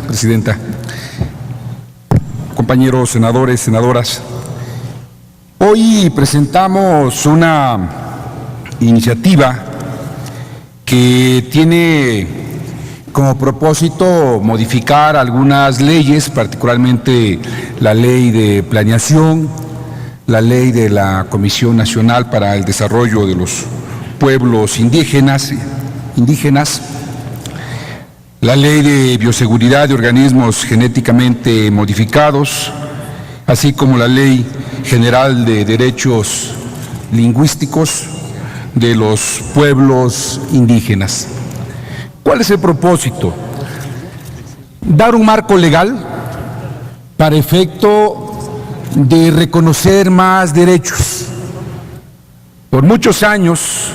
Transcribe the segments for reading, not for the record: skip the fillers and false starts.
Presidenta. Compañeros senadores, senadoras, hoy presentamos una iniciativa que tiene como propósito modificar algunas leyes, particularmente la Ley de Planeación, la Ley de la Comisión Nacional para el Desarrollo de los Pueblos Indígenas, la Ley de Bioseguridad de Organismos Genéticamente Modificados, así como la Ley General de Derechos Lingüísticos de los Pueblos Indígenas. ¿Cuál es el propósito? Dar un marco legal para efecto de reconocer más derechos. Por muchos años,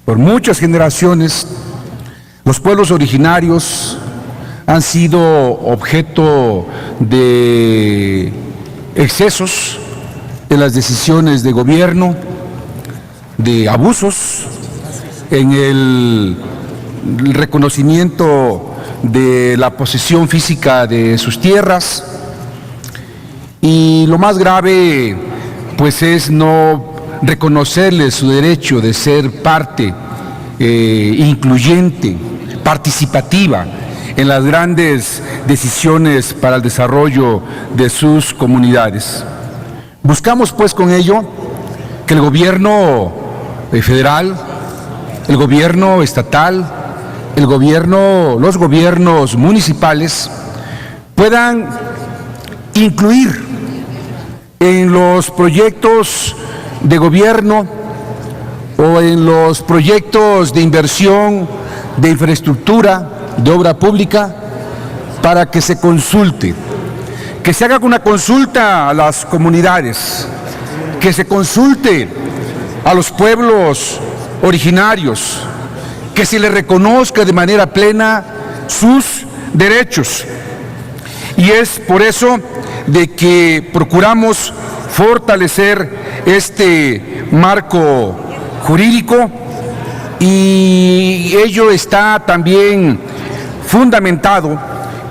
por muchas generaciones, los pueblos originarios han sido objeto de excesos en las decisiones de gobierno, de abusos en el reconocimiento de la posesión física de sus tierras, y lo más grave pues es no reconocerles su derecho de ser parte incluyente, participativa en las grandes decisiones para el desarrollo de sus comunidades. Buscamos pues con ello que el gobierno federal, el gobierno estatal, los gobiernos municipales puedan incluir en los proyectos de gobierno o en los proyectos de inversión, de infraestructura, de obra pública, para que se consulte, que se haga una consulta a las comunidades, que se consulte a los pueblos originarios, que se les reconozca de manera plena sus derechos. Y es por eso de que procuramos fortalecer este marco jurídico, y ello está también fundamentado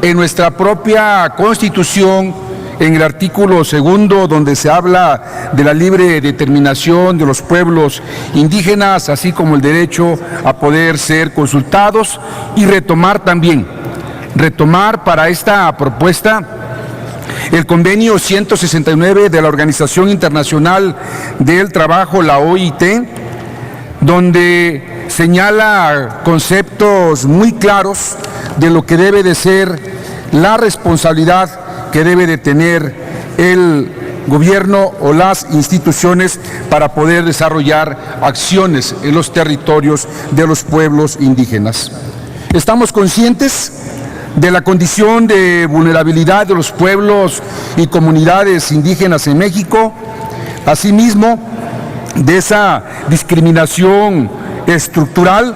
en nuestra propia Constitución, en el artículo 2, donde se habla de la libre determinación de los pueblos indígenas, así como el derecho a poder ser consultados, y retomar para esta propuesta el convenio 169 de la Organización Internacional del Trabajo, la OIT, donde señala conceptos muy claros de lo que debe de ser la responsabilidad que debe de tener el gobierno o las instituciones para poder desarrollar acciones en los territorios de los pueblos indígenas. Estamos conscientes de la condición de vulnerabilidad de los pueblos y comunidades indígenas en México, asimismo de esa discriminación estructural,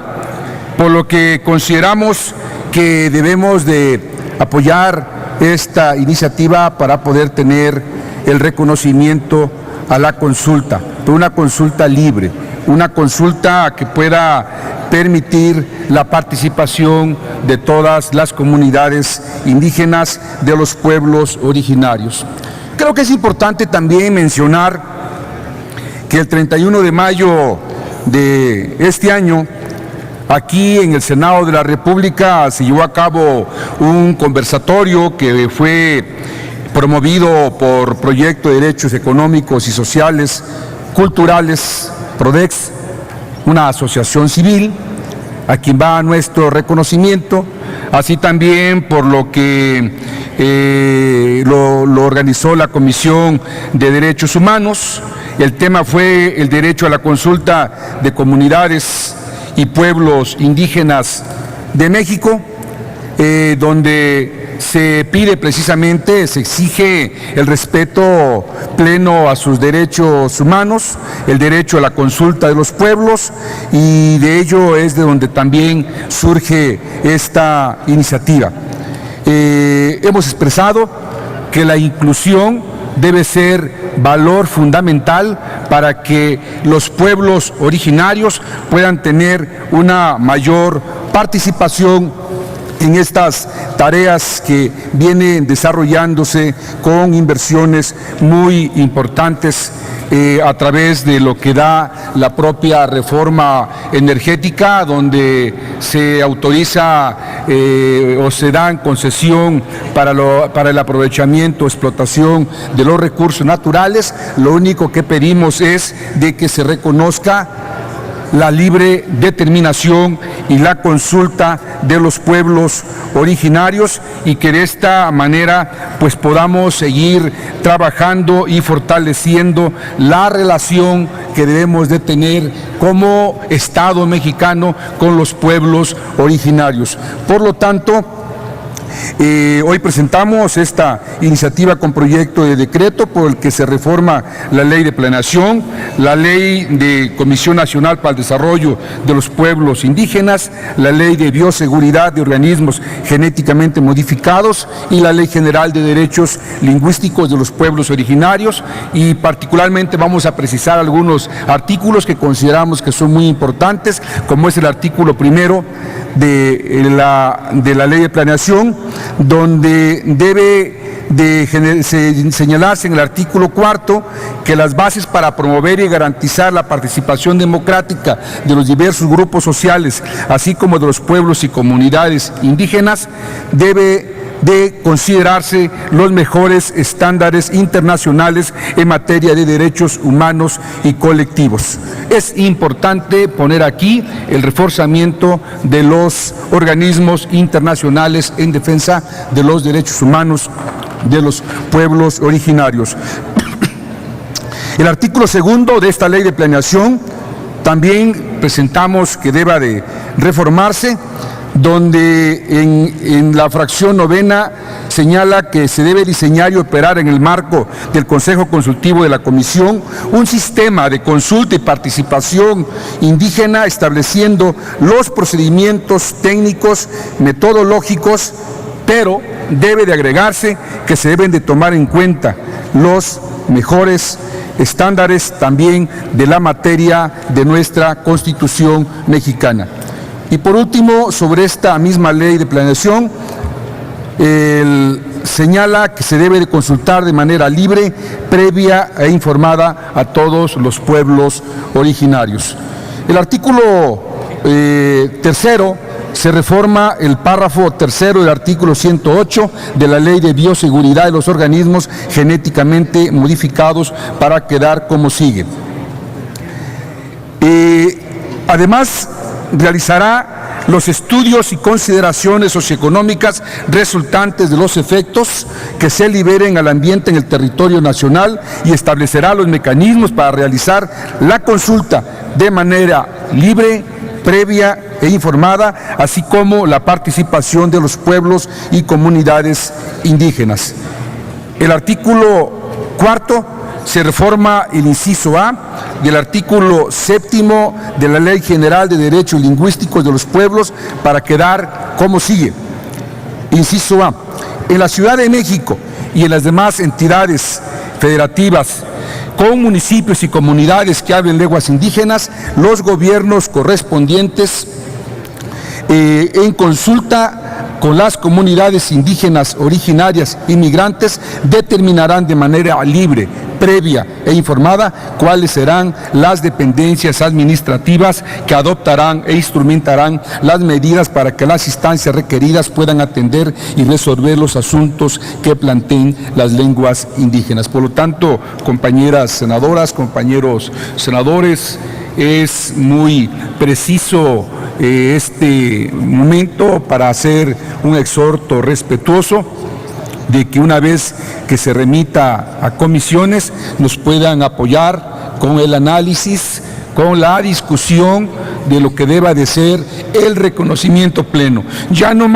por lo que consideramos que debemos de apoyar esta iniciativa para poder tener el reconocimiento a la consulta, pero una consulta libre, una consulta que pueda permitir la participación de todas las comunidades indígenas de los pueblos originarios. Creo que es importante también mencionar que el 31 de mayo de este año, aquí en el Senado de la República, se llevó a cabo un conversatorio que fue promovido por Proyecto de Derechos Económicos y Sociales Culturales, PRODEX, una asociación civil, a quien va nuestro reconocimiento, así también por lo que lo organizó la Comisión de Derechos Humanos. El tema fue el derecho a la consulta de comunidades y pueblos indígenas de México, donde se pide precisamente, se exige el respeto pleno a sus derechos humanos, el derecho a la consulta de los pueblos, y de ello es de donde también surge esta iniciativa. Hemos expresado que la inclusión debe ser valor fundamental para que los pueblos originarios puedan tener una mayor participación en estas tareas que vienen desarrollándose con inversiones muy importantes a través de lo que da la propia reforma energética, donde se autoriza o se dan concesión para el aprovechamiento, explotación de los recursos naturales. Lo único que pedimos es de que se reconozca la libre determinación y la consulta de los pueblos originarios, y que de esta manera pues podamos seguir trabajando y fortaleciendo la relación que debemos de tener como Estado mexicano con los pueblos originarios. Por lo tanto, hoy presentamos esta iniciativa con proyecto de decreto por el que se reforma la Ley de Planeación, la Ley de Comisión Nacional para el Desarrollo de los Pueblos Indígenas, la Ley de Bioseguridad de Organismos Genéticamente Modificados y la Ley General de Derechos Lingüísticos de los Pueblos Originarios, y particularmente vamos a precisar algunos artículos que consideramos que son muy importantes, como es el artículo primero de la Ley de Planeación, donde debe de señalarse en el artículo cuarto que las bases para promover y garantizar la participación democrática de los diversos grupos sociales, así como de los pueblos y comunidades indígenas, debe de considerarse los mejores estándares internacionales en materia de derechos humanos y colectivos. Es importante poner aquí el reforzamiento de los organismos internacionales en defensa de los derechos humanos de los pueblos originarios. El artículo segundo de esta Ley de Planeación también presentamos que deba de reformarse, donde en la fracción novena señala que se debe diseñar y operar en el marco del Consejo Consultivo de la Comisión un sistema de consulta y participación indígena, estableciendo los procedimientos técnicos, metodológicos, pero debe de agregarse que se deben de tomar en cuenta los mejores estándares también de la materia de nuestra Constitución mexicana. Y por último, sobre esta misma Ley de Planeación, señala que se debe de consultar de manera libre, previa e informada a todos los pueblos originarios. El artículo tercero se reforma el párrafo tercero del artículo 108 de la Ley de Bioseguridad de los Organismos Genéticamente Modificados para quedar como sigue. Además, realizará los estudios y consideraciones socioeconómicas resultantes de los efectos que se liberen al ambiente en el territorio nacional y establecerá los mecanismos para realizar la consulta de manera libre, previa e informada, así como la participación de los pueblos y comunidades indígenas. El artículo cuarto se reforma el inciso A del artículo séptimo de la Ley General de Derechos Lingüísticos de los Pueblos para quedar como sigue. Inciso A. En la Ciudad de México y en las demás entidades federativas con municipios y comunidades que hablen lenguas indígenas, los gobiernos correspondientes en consulta con las comunidades indígenas originarias y migrantes determinarán de manera libre, previa e informada cuáles serán las dependencias administrativas que adoptarán e instrumentarán las medidas para que las instancias requeridas puedan atender y resolver los asuntos que planteen las lenguas indígenas. Por lo tanto, compañeras senadoras, compañeros senadores, es muy preciso este momento para hacer un exhorto respetuoso de que una vez que se remita a comisiones nos puedan apoyar con el análisis, con la discusión de lo que deba de ser el reconocimiento pleno. Ya no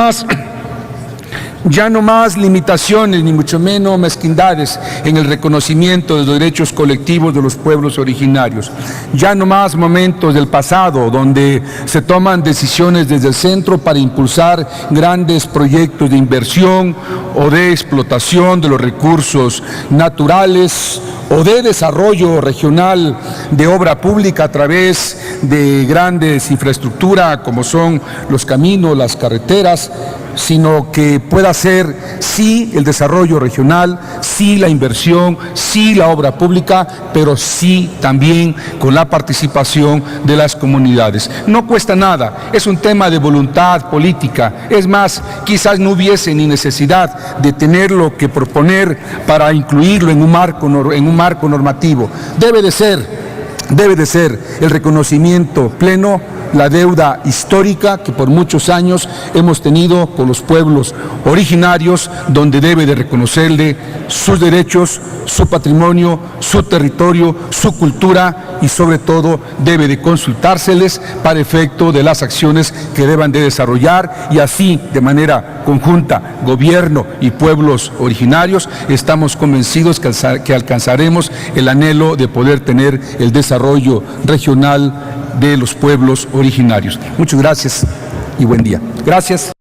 más limitaciones, ni mucho menos mezquindades en el reconocimiento de los derechos colectivos de los pueblos originarios. Ya no más momentos del pasado donde se toman decisiones desde el centro para impulsar grandes proyectos de inversión o de explotación de los recursos naturales o de desarrollo regional de obra pública a través de grandes infraestructuras como son los caminos, las carreteras, sino que pueda ser sí el desarrollo regional, sí la inversión, sí la obra pública, pero sí también con la participación de las comunidades. No cuesta nada, es un tema de voluntad política. Es más, quizás no hubiese ni necesidad de tenerlo que proponer para incluirlo en un marco normativo. Debe de ser el reconocimiento pleno, la deuda histórica que por muchos años hemos tenido con los pueblos originarios, donde debe de reconocerle sus derechos, su patrimonio, su territorio, su cultura y sobre todo debe de consultárseles para efecto de las acciones que deban de desarrollar y así de manera conjunta, gobierno y pueblos originarios, estamos convencidos que alcanzaremos el anhelo de poder tener el desarrollo regional de los pueblos originarios. Muchas gracias y buen día. Gracias.